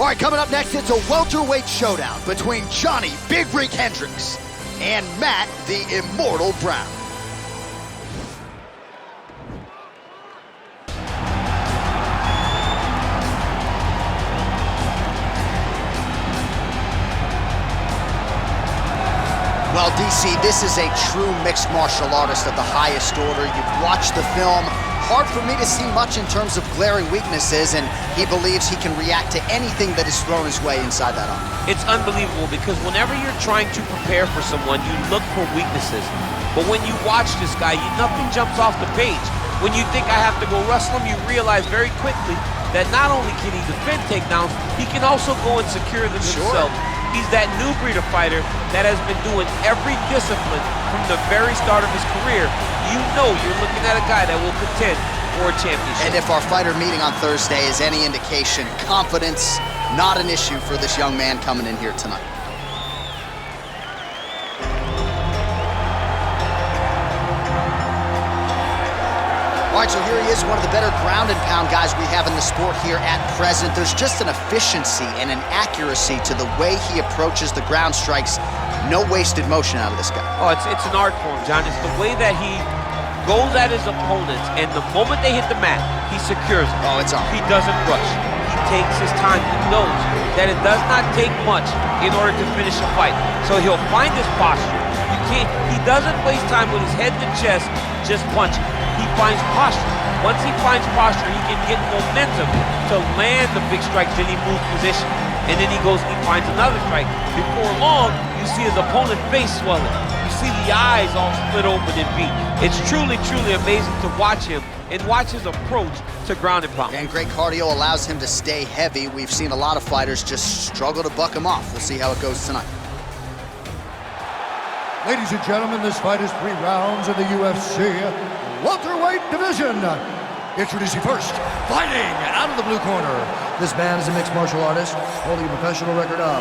All right, coming up next, it's a welterweight showdown between Johnny Big Rig Hendricks and Matt the Immortal Brown. Well, DC, this is a true mixed martial artist of the highest order. You've watched the film. Hard for me to see much in terms of glaring weaknesses, and he believes he can react to anything that is thrown his way inside that arm. It's unbelievable because whenever you're trying to prepare for someone, you look for weaknesses. But when you watch this guy, nothing jumps off the page. When you think I have to go wrestle him, you realize very quickly that not only can he defend takedowns, he can also go and secure them himself. He's that new breed of fighter that has been doing every discipline from the very start of his career. You know you're looking at a guy that will contend for a championship. And if our fighter meeting on Thursday is any indication, confidence, not an issue for this young man coming in here tonight. All right, so here he is, one of the better ground and pound guys we have in the sport here at present. There's just an efficiency and an accuracy to the way he approaches the ground strikes. No wasted motion out of this guy. Oh, it's an art form, John. It's the way that he goes at his opponents, and the moment they hit the mat, he secures it. Oh, it's on. He doesn't rush. He takes his time. He knows that it does not take much in order to finish a fight. So he'll find his posture. He doesn't waste time with his head to chest just punching. He finds posture. Once he finds posture, he can get momentum to land the big strikes, then he moves position. And then he goes and he finds another strike. Before long, you see his opponent's face swelling. You see the eyes all split open and beat. It's truly, truly amazing to watch him and watch his approach to ground and pound. And great cardio allows him to stay heavy. We've seen a lot of fighters just struggle to buck him off. We'll see how it goes tonight. Ladies and gentlemen, this fight is 3 rounds in the UFC welterweight division. Introducing first, fighting out of the blue corner. This man is a mixed martial artist, holding a professional record of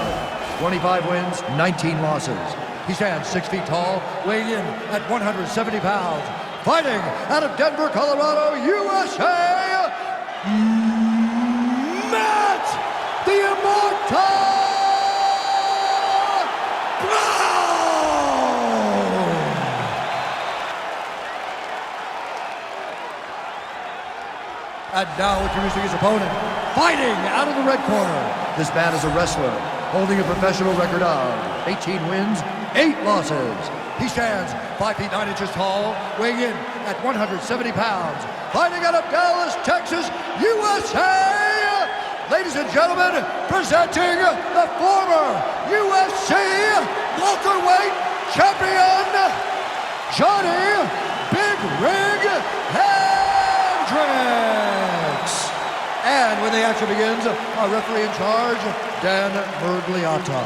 25 wins, 19 losses. He stands 6 feet tall, weighing in at 170 pounds. Fighting out of Denver, Colorado, USA, Matt the Immortal Brown! And now introducing his opponent, fighting out of the red corner. This man is a wrestler, holding a professional record of 18 wins, 8 losses. He stands 5 feet 9 inches tall, weighing in at 170 pounds. Fighting out of Dallas, Texas, USA. Ladies and gentlemen, presenting the former UFC welterweight champion, Johnny Big Rig Hendricks. And when the action begins, our referee in charge, Dan Mergliotta.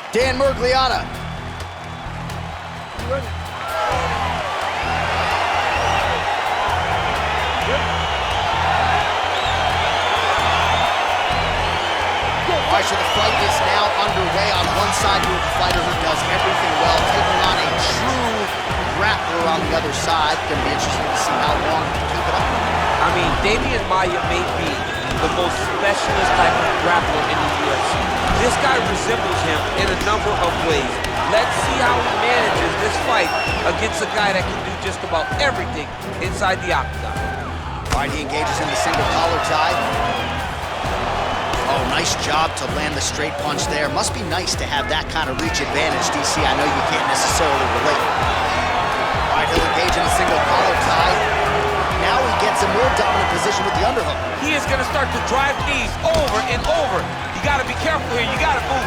Dan Mergliotta. You ready? All right, so the fight is now underway. On one side, you have a fighter who does everything well, taking on a true grappler on the other side. Going to be interesting to see how long he can keep it up. I mean, Damian Maia may be the most specialist type of grappler in the UFC. This guy resembles him in a number of ways. Let's see how he manages this fight against a guy that can do just about everything inside the octagon. All right, he engages in the single collar tie. Oh, nice job to land the straight punch there. Must be nice to have that kind of reach advantage, DC. I know you can't necessarily relate. All right, he'll engage in a single collar tie. Now he gets a more dominant position with the underhook. He is going to start to drive knees over and over. You got to be careful here. You got to move.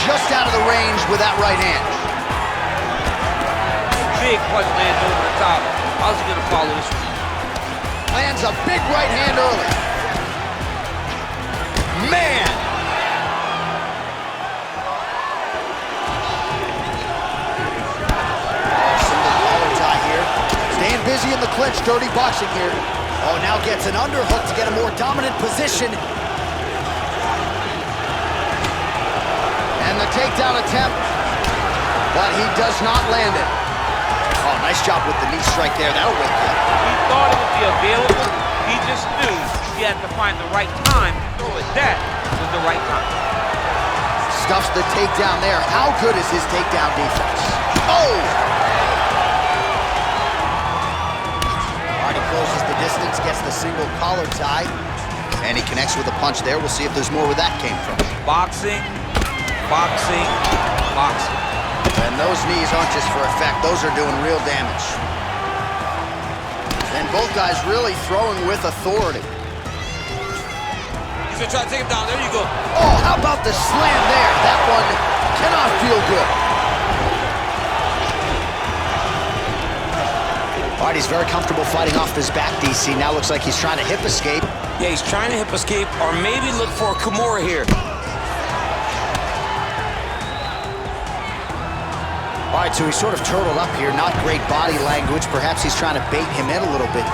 Just out of the range with that right hand. Big punch lands over the top. How's he going to follow this one? Lands a big right hand early. Man! Single collar tie here. Staying busy in the clinch, dirty boxing here. Oh, now gets an underhook to get a more dominant position. And the takedown attempt, but he does not land it. Oh, nice job with the knee strike there. That'll wake you up. He thought it would be available, He just knew he had to find the right time to throw it. That was the right time. Stuffs the takedown there. How good is his takedown defense? Oh! Already closes the distance, gets the single collar tie, and he connects with a punch there. We'll see if there's more where that came from. Boxing, boxing, boxing. And those knees aren't just for effect. Those are doing real damage. And both guys really throwing with authority. He's gonna try to take him down. There you go. Oh, how about the slam there? That one cannot feel good. All right, he's very comfortable fighting off his back, DC. Now looks like he's trying to hip escape. Yeah, he's trying to hip escape or maybe look for a Kimura here. All right, so he's sort of turtled up here. Not great body language. Perhaps he's trying to bait him in a little bit.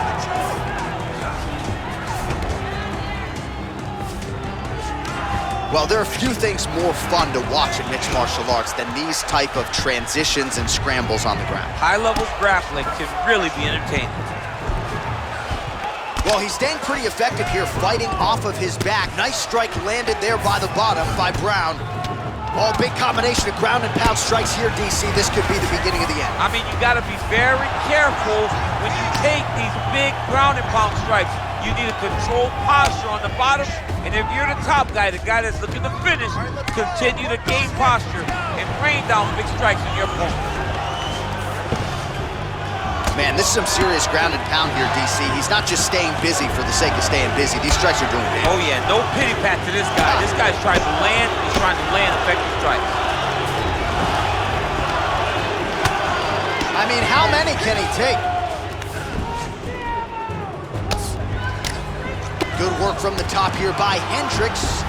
Well, there are few things more fun to watch in mixed martial arts than these type of transitions and scrambles on the ground. High-level grappling can really be entertaining. Well, he's staying pretty effective here, fighting off of his back. Nice strike landed there by the bottom by Brown. Oh, big combination of ground and pound strikes here, DC. This could be the beginning of the end. I mean, you got to be very careful when you take these big ground and pound strikes. You need a controlled posture on the bottom, and if you're the top guy, the guy that's looking to finish, continue to gain posture and rain down big strikes on your opponent. Man, this is some serious ground and pound here, DC. He's not just staying busy for the sake of staying busy. These strikes are doing damage. Oh yeah, no pity pat to this guy. This guy's trying to land, he's trying to land effective strikes. I mean, how many can he take? Good work from the top here by Hendricks.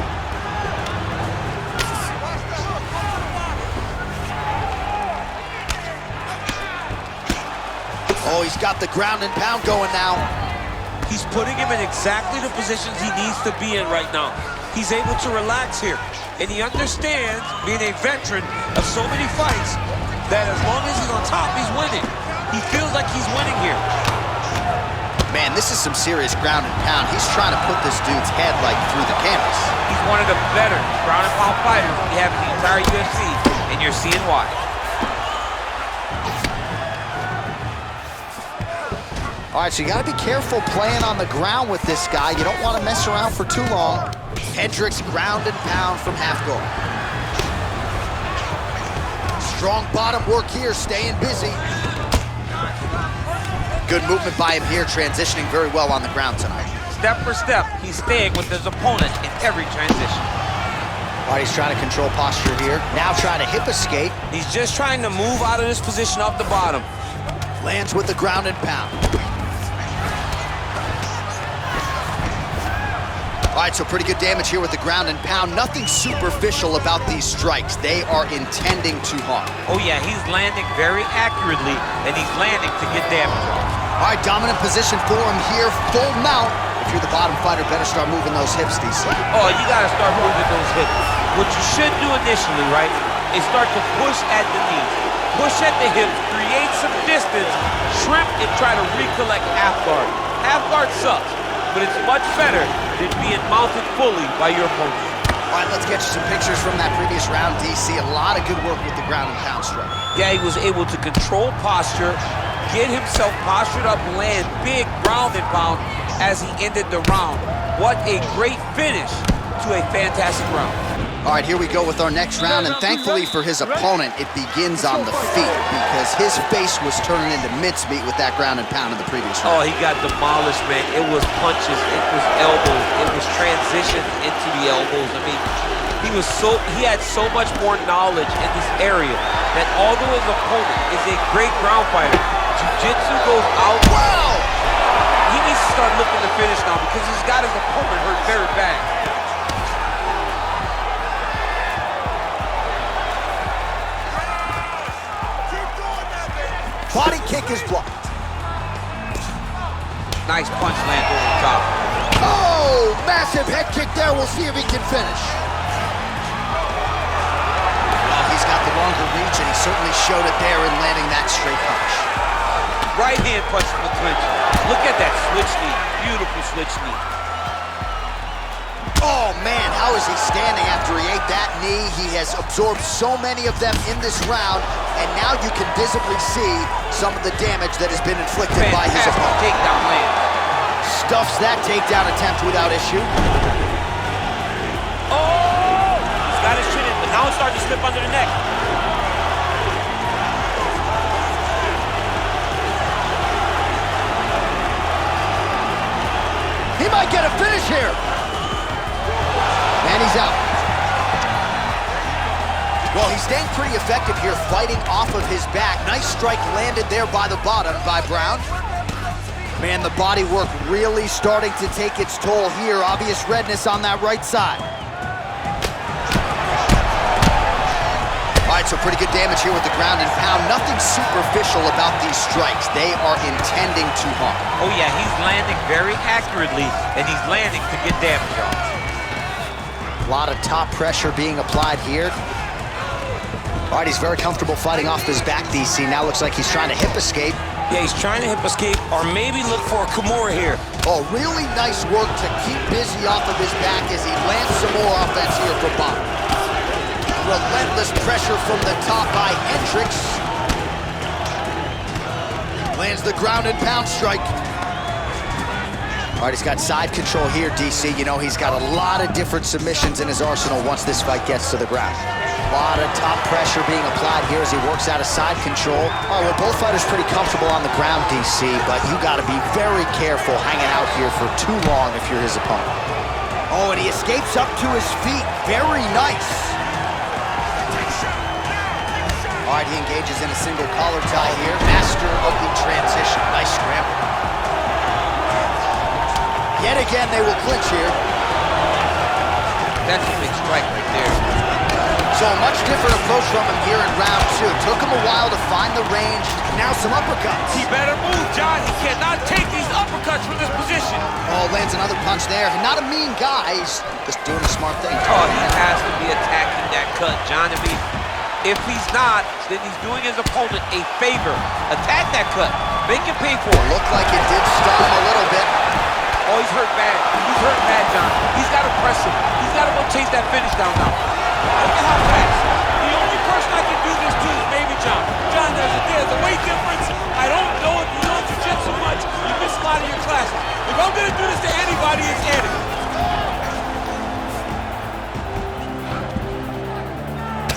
Oh, he's got the ground and pound going now. He's putting him in exactly the positions he needs to be in right now. He's able to relax here. And he understands, being a veteran of so many fights, that as long as he's on top, he's winning. He feels like he's winning here. Man, this is some serious ground and pound. He's trying to put this dude's head, like, through the canvas. He's one of the better ground and pound fighters we have in the entire UFC, and you're seeing why. All right, so you got to be careful playing on the ground with this guy. You don't want to mess around for too long. Hendricks ground and pound from half guard. Strong bottom work here, staying busy. Good movement by him here, transitioning very well on the ground tonight. Step for step, he's staying with his opponent in every transition. All right, he's trying to control posture here. Now trying to hip escape. He's just trying to move out of this position off the bottom. Lands with the ground and pound. All right, so pretty good damage here with the ground and pound. Nothing superficial about these strikes. They are intending to harm. Oh yeah, he's landing very accurately, and he's landing to get damage off. All right, dominant position for him here, full mount. If you're the bottom fighter, better start moving those hips, DC. Oh, you gotta start moving those hips. What you should do initially, right, is start to push at the knees. Push at the hips, create some distance, shrimp, and try to recollect half guard. Half guard sucks, but it's much better than being mounted fully by your opponent. All right, let's get you some pictures from that previous round, DC. A lot of good work with the ground and pound strike. Yeah, he was able to control posture, get himself postured up, land big ground and pound as he ended the round. What a great finish to a fantastic round. All right, here we go with our next round, and thankfully for his opponent, it begins on the feet because his face was turning into mincemeat with that ground and pound in the previous round. Oh, he got demolished, man. It was punches, it was elbows, it was transition into the elbows. I mean, he had so much more knowledge in this area that although his opponent is a great ground fighter, jiu-jitsu goes out. Wow! He needs to start looking to finish now because he's got his opponent hurt very bad. Body kick is blocked. Nice punch land over the top. Oh, massive head kick there. We'll see if he can finish. Well, he's got the longer reach, and he certainly showed it there in landing that straight punch. right hand punch from the clinch. Look at that switch knee. Beautiful switch knee. Oh man, how is he standing after he ate that knee? He has absorbed so many of them in this round, and now you can visibly see some of the damage that has been inflicted by his opponent. Takedown land. Stuffs that takedown attempt without issue. Oh! He's got his chin in, but now it's starting to slip under the neck. He might get a finish here. And he's out. Well, he's staying pretty effective here, fighting off of his back. Nice strike landed there by the bottom by Brown. Man, the body work really starting to take its toll here. Obvious redness on that right side. All right, so pretty good damage here with the ground and pound. Nothing superficial about these strikes. They are intending to harm. Oh yeah, he's landing very accurately, and he's landing to get damage on. A lot of top pressure being applied here. All right, he's very comfortable fighting off his back, DC. Now looks like he's trying to hip escape. Yeah, he's trying to hip escape or maybe look for a Kimura here. Oh, really nice work to keep busy off of his back as he lands some more offense here for Bob. Relentless pressure from the top by Hendricks. Lands the ground and pound strike. All right, he's got side control here, DC. You know, he's got a lot of different submissions in his arsenal once this fight gets to the ground. A lot of top pressure being applied here as he works out of side control. All right, well, both fighters pretty comfortable on the ground, DC, but you got to be very careful hanging out here for too long if you're his opponent. Oh, and he escapes up to his feet. Very nice. All right, he engages in a single collar tie here. Master of the transition. Nice scramble. Yet again, they will clinch here. That's a big strike right there. So a much different approach from him here in round two. Took him a while to find the range. Now some uppercuts. He better move, John. He cannot take these uppercuts from this position. Oh, lands another punch there. Not a mean guy. He's just doing a smart thing. Oh, he has to be attacking that cut, John. If he's not, then he's doing his opponent a favor. Attack that cut. Make him pay for it. Looked like it did stun him a little bit. Oh, he's hurt bad. He's hurt bad, John. He's got to press him. He's got to go chase that finish down now. Look at how fast. The only person I can do this to is maybe John. John, there's a weight difference. I don't know if you know jiu-jitsu much. You miss a lot of your classes. If I'm going to do this to anybody, it's Eddie.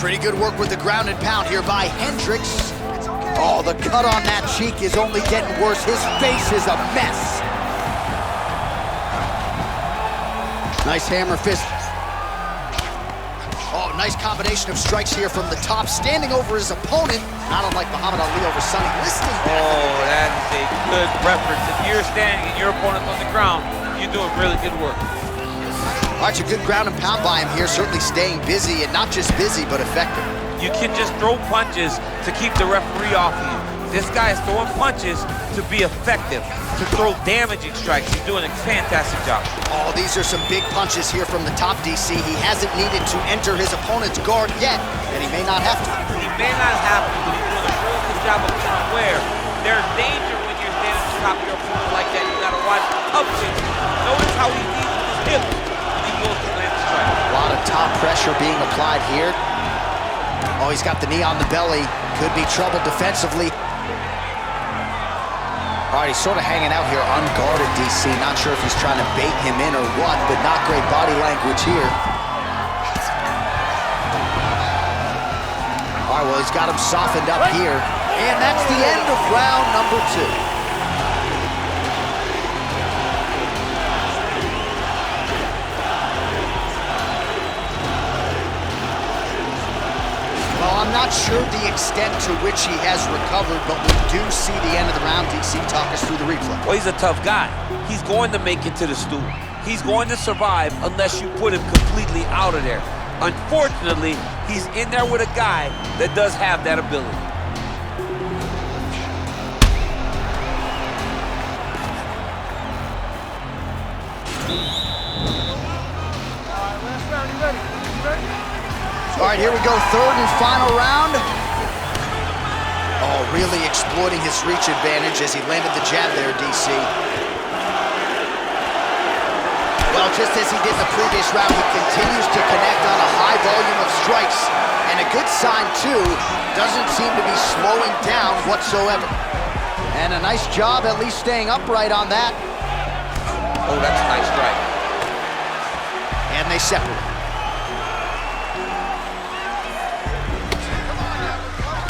Pretty good work with the ground and pound here by Hendricks. Oh, the cut on that cheek is only getting worse. His face is a mess. Nice hammer fist. Oh, nice combination of strikes here from the top, standing over his opponent. Not unlike Muhammad Ali over Sonny Liston. Oh, that is a good reference. If you're standing and your opponent's on the ground, you're doing really good work. All right, a good ground and pound by him here, certainly staying busy, and not just busy, but effective. You can just throw punches to keep the referee off of you. This guy is throwing punches to be effective, to throw damaging strikes. He's doing a fantastic job. Oh, these are some big punches here from the top, DC. He hasn't needed to enter his opponent's guard yet, and he may not have to. He may not have to, but he's doing a really good job of being aware. There's danger when you're standing on top of your opponent like that. You gotta watch upshift. Notice how he leads with his hips when he goes to land the strike. A lot of top pressure being applied here. Oh, he's got the knee on the belly. Could be trouble defensively. All right, he's sort of hanging out here unguarded, DC. Not sure if he's trying to bait him in or what, but not great body language here. All right, well, he's got him softened up here. And that's the end of round number two. Well, I'm not sure the extent to which he has recovered, but we do see the end of the round. DC, talk us through the replay. Well, he's a tough guy. He's going to make it to the stool. He's going to survive unless you put him completely out of there. Unfortunately, he's in there with a guy that does have that ability. All right, here we go, third and final round. Oh, really exploiting his reach advantage as he landed the jab there, DC. Well, just as he did in the previous round, he continues to connect on a high volume of strikes. And a good sign, too, doesn't seem to be slowing down whatsoever. And a nice job at least staying upright on that. Oh, that's a nice strike. And they separate.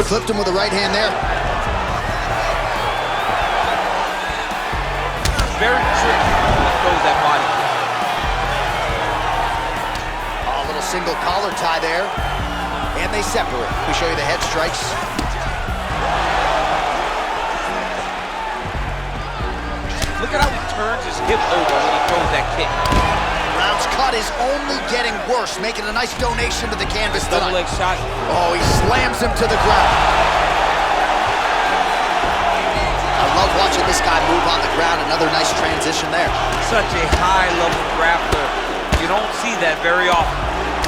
Flipped him with the right hand there. Very tricky when he throws that body. Oh, a little single collar tie there. And they separate. We show you the head strikes. Look at how he turns his hip over when he throws that kick. Brown's cut is only getting worse, making a nice donation to the canvas tonight. Double leg shot. Oh, he slams him to the ground. I love watching this guy move on the ground. Another nice transition there. Such a high-level grappler. You don't see that very often.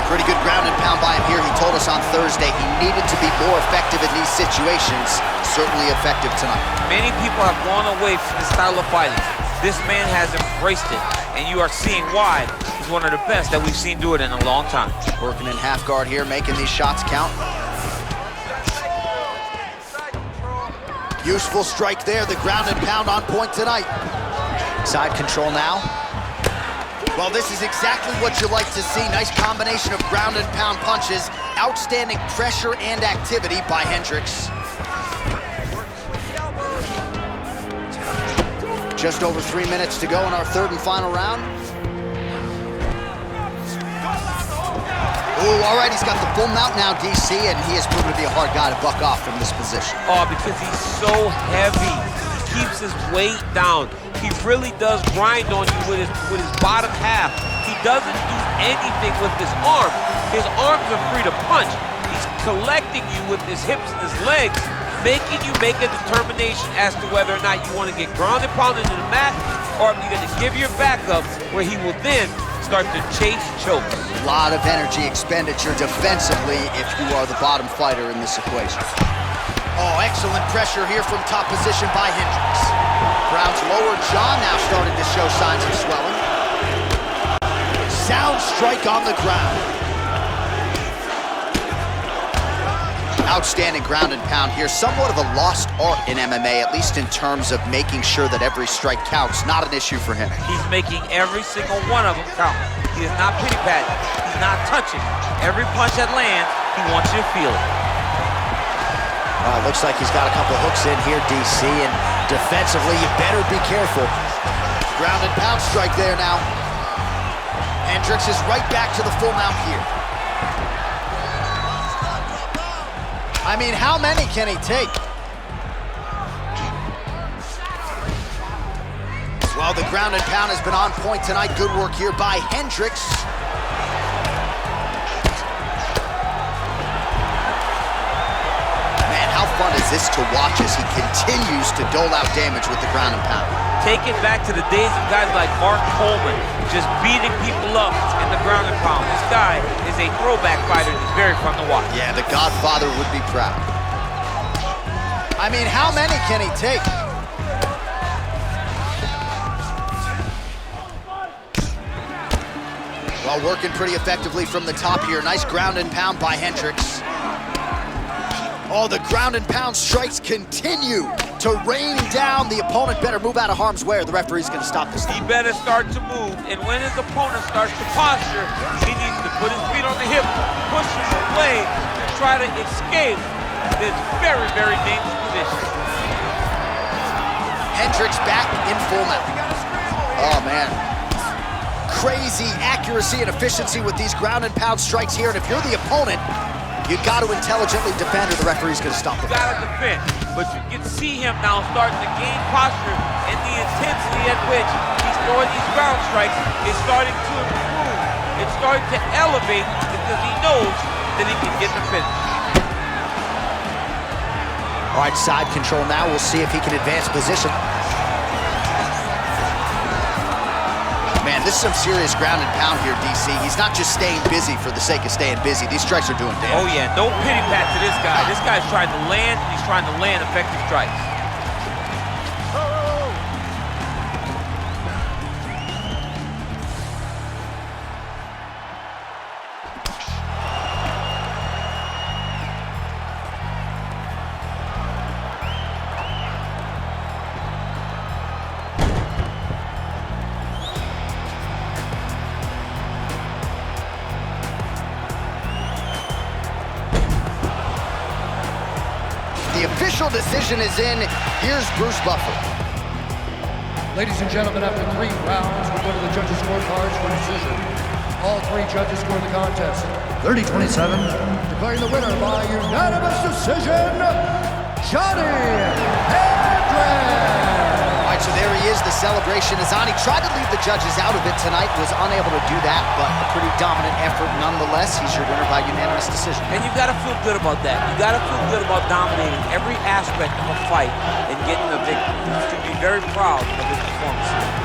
Pretty good ground and pound by him here. He told us on Thursday he needed to be more effective in these situations. Certainly effective tonight. Many people have gone away from this style of fighting. This man has embraced it, and you are seeing why he's one of the best that we've seen do it in a long time. Working in half guard here, making these shots count. Useful strike there, the ground and pound on point tonight. Side control now. Well, this is exactly what you like to see. Nice combination of ground and pound punches. Outstanding pressure and activity by Hendricks. Just over 3 minutes to go in our third and final round. Ooh, all right, he's got the full mount now, DC, and he has proven to be a hard guy to buck off from this position. Oh, because he's so heavy. He keeps his weight down. He really does grind on you with his bottom half. He doesn't do anything with his arms. His arms are free to punch. He's collecting you with his hips and his legs, making you make a determination as to whether or not you want to get ground and pounded into the mat, or if you're going to give your back up, where he will then start to chase chokes. A lot of energy expenditure defensively if you are the bottom fighter in this equation. Oh, excellent pressure here from top position by Hendricks. Brown's lower jaw now starting to show signs of swelling. Sound strike on the ground. Outstanding ground and pound here. Somewhat of a lost art in MMA, at least in terms of making sure that every strike counts. Not an issue for him. He's making every single one of them count. He is not pity-patting. He's not touching. Every punch that lands, he wants you to feel it. Looks like he's got a couple hooks in here, DC, and defensively, you better be careful. Ground and pound strike there now. Hendricks is right back to the full mount here. I mean, how many can he take? Well, the ground and pound has been on point tonight. Good work here by Hendricks. Man, how fun is this to watch as he continues to dole out damage with the ground and pound? Take it back to the days of guys like Mark Coleman, just beating people up in the ground and pound. This guy is a throwback fighter. It's very fun to watch. Yeah, the Godfather would be proud. I mean, how many can he take? Well, working pretty effectively from the top here. Nice ground and pound by Hendricks. Oh, the ground and pound strikes continue to rain down. The opponent better move out of harm's way or the referee's going to stop this. He better start to move, and when his opponent starts to posture, he needs to put his feet on the hip, push him away, to try to escape this very, very dangerous position. Hendricks back in full mount. Oh, man. Crazy accuracy and efficiency with these ground and pound strikes here, and if you're the opponent, you got to intelligently defend or the referee's going to stop it. You got to defend, but you can see him now starting to gain posture, and the intensity at which he's throwing these ground strikes is starting to improve. It's starting to elevate because he knows that he can get the finish. All right, side control now. We'll see if he can advance position. Man, And this is some serious ground and pound here, DC. He's not just staying busy for the sake of staying busy. These strikes are doing damage. Oh yeah, no pity pat to this guy. This guy's trying to land, and he's trying to land effective strikes. The official decision is in. Here's Bruce Buffer. Ladies and gentlemen, after 3 rounds, we go to the judges' scorecards for decision. All 3 judges scored the contest 30-27, declaring the winner by unanimous decision, Johnny Hendricks. All right, so there he is. The celebration is on. He tried to leave the judges out of it tonight, was unable to do that, but a pretty dominant effort nonetheless. He's your winner by unanimous decision. And you gotta feel good about that. You gotta feel good about dominating every aspect of a fight and getting a victory. You should be very proud of his performance.